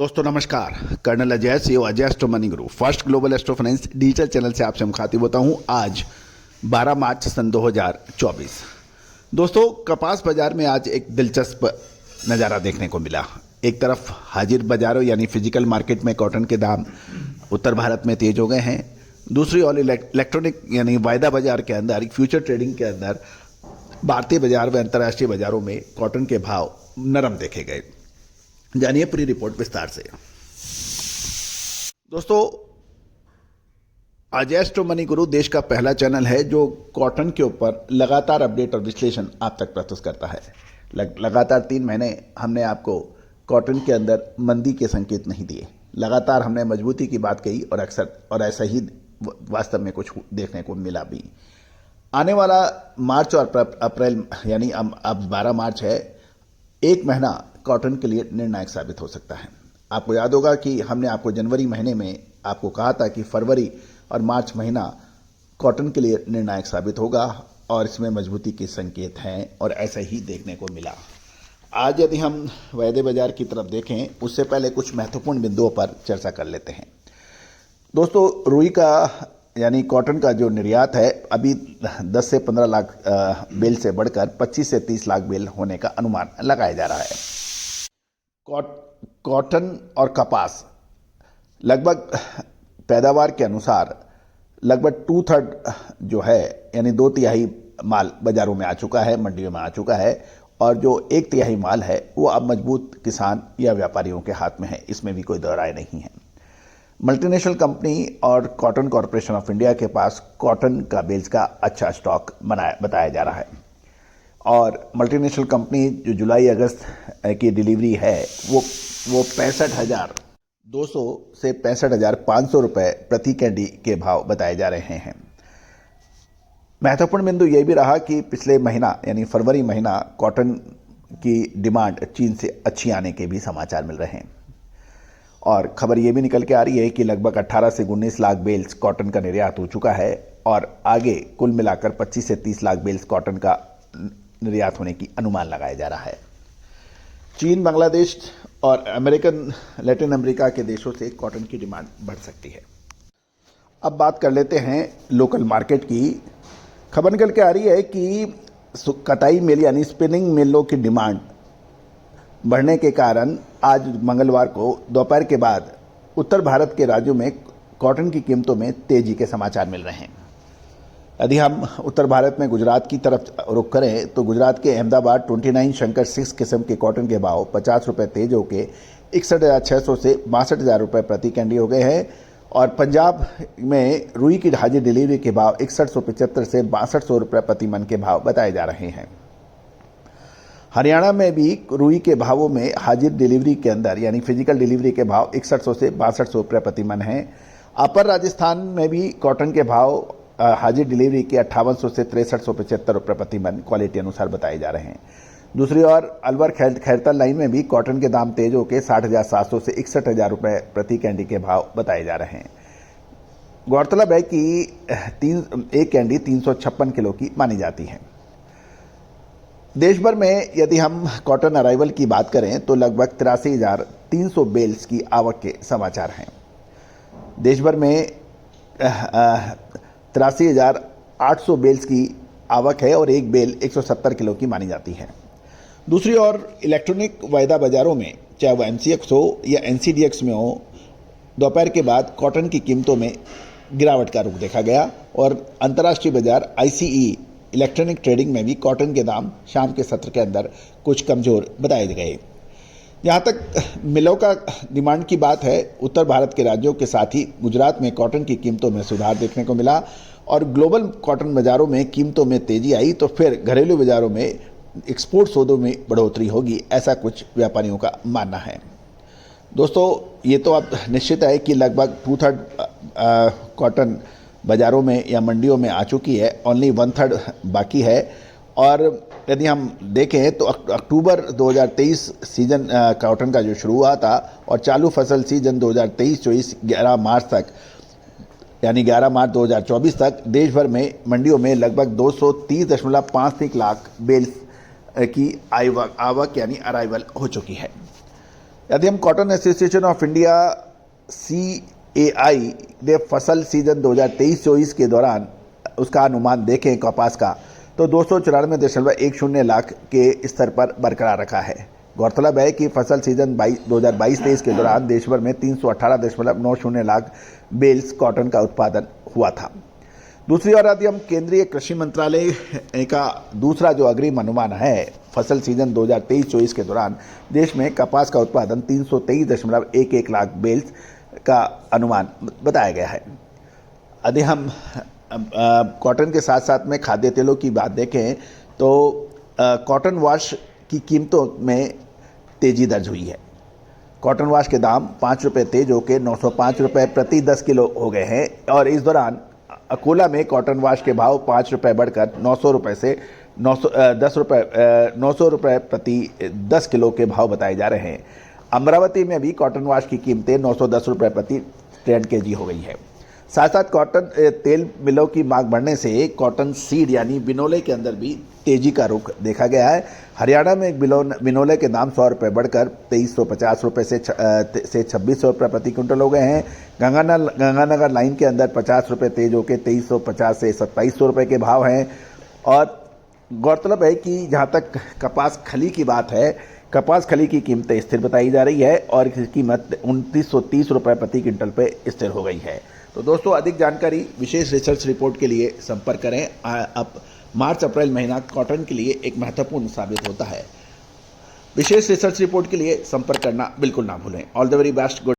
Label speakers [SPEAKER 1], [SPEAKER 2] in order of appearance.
[SPEAKER 1] दोस्तों नमस्कार। Colonel Ajay CEO Ajay astro money guru first global astro finance digital channel से आपसे मुखातिब होता हूं। आज 12 मार्च सन 2024। दोस्तों कपास बाजार में आज एक दिलचस्प नज़ारा देखने को मिला। एक तरफ हाजिर बाजारों यानी फिजिकल मार्केट में कॉटन के दाम उत्तर भारत में तेज हो गए हैं। दूसरी ओर इलेक्ट्रॉनिक यानी वायदा बाजार के अंदर फ्यूचर ट्रेडिंग के अंदर भारतीय बाजार व अंतर्राष्ट्रीय बाजारों में कॉटन के भाव नरम देखे गए। जानिए पूरी रिपोर्ट विस्तार से। दोस्तों अजय एस्ट्रो मनी गुरु देश का पहला चैनल है जो कॉटन के ऊपर लगातार अपडेट और विश्लेषण आप तक प्रस्तुत करता है। लगातार 3 महीने हमने आपको कॉटन के अंदर मंदी के संकेत नहीं दिए। लगातार हमने मजबूती की बात कही और अक्सर ऐसा ही वास्तव में कुछ देखने को मिला भी। आने वाला मार्च और अप्रैल यानी अब 12 मार्च है, एक महीना कॉटन के लिए निर्णायक साबित हो सकता है। आपको याद होगा कि हमने आपको जनवरी महीने में आपको कहा था कि फरवरी और मार्च महीना कॉटन के लिए निर्णायक साबित होगा और इसमें मजबूती के संकेत हैं और ऐसा ही देखने को मिला। आज यदि हम वायदे बाजार की तरफ देखें उससे पहले कुछ महत्वपूर्ण बिंदुओं पर चर्चा कर लेते हैं। दोस्तों रुई का यानी कॉटन का जो निर्यात है अभी 10 से 15 लाख बेल से बढ़कर 25 से 30 लाख बेल होने का अनुमान लगाया जा रहा है। कॉटन और कपास लगभग पैदावार के अनुसार लगभग 2/3 जो है यानी 2/3 माल बाजारों में आ चुका है, मंडियों में आ चुका है और जो 1/3 माल है वो अब मजबूत किसान या व्यापारियों के हाथ में है। इसमें भी कोई दो राय नहीं है। मल्टीनेशनल कंपनी और कॉटन कॉरपोरेशन ऑफ इंडिया के पास कॉटन का बेल्स का अच्छा स्टॉक बताया जा रहा है और मल्टीनेशनल कंपनी जो जुलाई अगस्त की डिलीवरी है वो 65,200 से 65,500 रुपये प्रति कैंडी के भाव बताए जा रहे हैं। महत्वपूर्ण बिंदु ये भी रहा कि पिछले महीना यानी फरवरी महीना कॉटन की डिमांड चीन से अच्छी आने के भी समाचार मिल रहे हैं और खबर ये भी निकल के आ रही है कि लगभग 18 से 19 लाख बेल्स कॉटन का निर्यात हो चुका है और आगे कुल मिलाकर 25 से 30 लाख बेल्स कॉटन का निर्यात होने की अनुमान लगाया जा रहा है। चीन, बांग्लादेश और लैटिन अमेरिका के देशों से कॉटन की डिमांड बढ़ सकती है। अब बात कर लेते हैं लोकल मार्केट की। खबर निकल के आ रही है कि कताई मिल यानी स्पिनिंग मिलों की डिमांड बढ़ने के कारण आज मंगलवार को दोपहर के बाद उत्तर भारत के राज्यों में कॉटन की कीमतों में तेजी के समाचार मिल रहे हैं। यदि हम उत्तर भारत में गुजरात की तरफ रुख करें तो गुजरात के अहमदाबाद 29 शंकर 6 किस्म के कॉटन के भाव 50 रुपये तेज होकर 61,600 से 62,000 रुपये प्रति कैंडी हो गए हैं और पंजाब में रुई की हाजिर डिलीवरी के भाव 6175 से 6200 रुपये प्रति मन के भाव बताए जा रहे हैं। हरियाणा में भी रुई के भावों में हाजिर डिलीवरी के अंदर यानी फिजिकल डिलीवरी के भाव 6100 से 6200 रुपये प्रति मन हैं। अपर राजस्थान में भी कॉटन के भाव हाजिर डिलीवरी के 5800 से 6375 रुपये प्रति मन क्वालिटी अनुसार बताए जा रहे हैं। दूसरी ओर अलवर खैरतल लाइन में भी कॉटन के दाम तेज होकर 60,700 से 61,000 रुपये प्रति कैंडी के भाव बताए जा रहे हैं। गौरतलब है कि एक कैंडी 356 किलो की मानी जाती है। देश भर में यदि हम कॉटन अराइवल की बात करें तो लगभग 83,300 बेल्स की आवक के समाचार हैं। देश भर में 83,800 बेल्स की आवक है और एक बेल 170 किलो की मानी जाती है। दूसरी ओर इलेक्ट्रॉनिक वायदा बाजारों में चाहे वो MCX हो या NCDX में हो, दोपहर के बाद कॉटन की कीमतों में गिरावट का रुख देखा गया और अंतर्राष्ट्रीय बाजार ICE इलेक्ट्रॉनिक ट्रेडिंग में भी कॉटन के दाम शाम के सत्र के अंदर कुछ कमज़ोर बताए गए। जहाँ तक मिलों का डिमांड की बात है, उत्तर भारत के राज्यों के साथ ही गुजरात में कॉटन की कीमतों में सुधार देखने को मिला और ग्लोबल कॉटन बाज़ारों में कीमतों में तेज़ी आई तो फिर घरेलू बाज़ारों में एक्सपोर्ट सौदों में बढ़ोतरी होगी, ऐसा कुछ व्यापारियों का मानना है। दोस्तों ये तो अब निश्चित है कि लगभग 2/3 कॉटन बाज़ारों में या मंडियों में आ चुकी है, ओनली 1/3 बाकी है और यदि हम देखें तो अक्टूबर 2023 सीजन कॉटन का जो शुरू हुआ था और चालू फसल सीजन 2023-24 11 मार्च तक यानी 11 मार्च 2024 तक देश भर में मंडियों में लगभग 230.53 लाख बेल्स की आवक यानी अराइवल हो चुकी है। यदि हम cotton association of India CAI ने फसल सीजन 2023-24 के दौरान उसका अनुमान देखें कपास का, तो 294.10 लाख के स्तर पर बरकरार रखा है। गौरतलब है कि फसल सीजन 2022-23 के दौरान देश भर में 318.90 लाख बेल्स कॉटन का उत्पादन हुआ था। दूसरी ओर यदि हम केंद्रीय कृषि मंत्रालय का दूसरा जो अग्रिम अनुमान है, फसल सीजन 2023-24 के दौरान देश में कपास का उत्पादन 323.11 लाख बेल्स का अनुमान बताया गया है। यदि हम कॉटन के साथ साथ में खाद्य तेलों की बात देखें तो कॉटन वॉश की कीमतों में तेजी दर्ज हुई है। कॉटन वॉश के दाम 5 रुपये तेज होकर 905 रुपये प्रति 10 किलो हो गए हैं और इस दौरान अकोला में कॉटन वॉश के भाव 5 रुपये बढ़कर 900 रुपये से 900 रुपये प्रति 10 किलो के भाव बताए जा रहे हैं। अमरावती में भी कॉटन वॉश की कीमतें 910 रुपये प्रति 10 kg हो गई है। साथ साथ कॉटन तेल मिलों की मांग बढ़ने से कॉटन सीड यानी बिनोले के अंदर भी तेजी का रुख देखा गया है। हरियाणा में बिनोले के दाम 100 रुपये बढ़कर 2350 रुपये से 2600 रुपये प्रति क्विंटल हो गए हैं। गंगानगर लाइन के अंदर 50 रुपये तेज होकर 2350 से 2700 रुपये के भाव हैं। और गौरतलब है कि जहाँ तक कपास खली की बात है, कपास खली की कीमतें स्थिर बताई जा रही है और इसकी कीमत 2930 रुपये प्रति क्विंटल पे स्थिर हो गई है। तो दोस्तों, अधिक जानकारी विशेष रिसर्च रिपोर्ट के लिए संपर्क करें। अब मार्च अप्रैल महीना कॉटन के लिए एक महत्वपूर्ण साबित होता है। विशेष रिसर्च रिपोर्ट के लिए संपर्क करना बिल्कुल ना भूलें। All the very best.